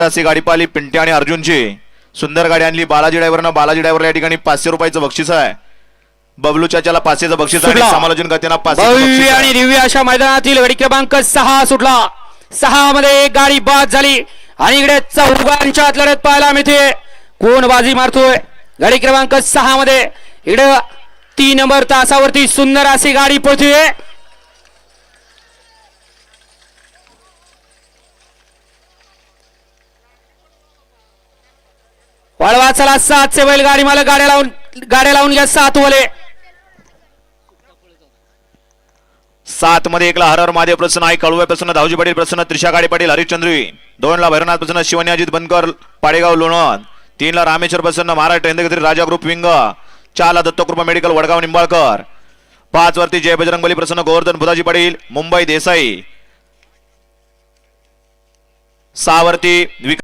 अशी गाडी पाहिली पिंटे आणि अर्जुनची सुंदर गाडी आणली बालाजी ड्रायव्हरनं बालाजी ड्रायव्हरला या ठिकाणी 500 रुपयाचं बक्षीस आहे बबलू चाच्याला 500चं बक्षीस आहे समालोचन करताना 500 आणि दिव्य अशा मैदानातील गाडी क्रमांक 6 सुटला 6 मध्ये एक गाडी बाद झाली आणि इकडे चौघांच्या लढत पाहायला मिळते कोण बाजी मारतोय गाडी क्रमांक 6 मध्ये इकडे 3 नंबर तासावरती सुंदर अशी गाडी पळते वळवा चला 7 चे बैल गाडी मला गाड्या लावून घ्या 7 वाले 7 मध्ये एकला हरहर महादेव प्रसन्न आहे कळवे प्रसन्न धावजी पाटील प्रसन्न त्रिशा गाडी पाटील हरिश्चंद्री 2 ला भैरवनाथ प्रसन्न शिवनी अजित बनकर पाडेगाव लोणंद 3 ला रामेश्वर प्रसन्न महाराष्ट्र इंदगत्री राजा ग्रुप विंग 4 ला दत्तकृपा मेडिकल वडगाव निंबाळकर 5 वरती जय बजरंगबली प्रसन्न गोवर्धन बुधाजी पाटील मुंबई देसाई 6 वरती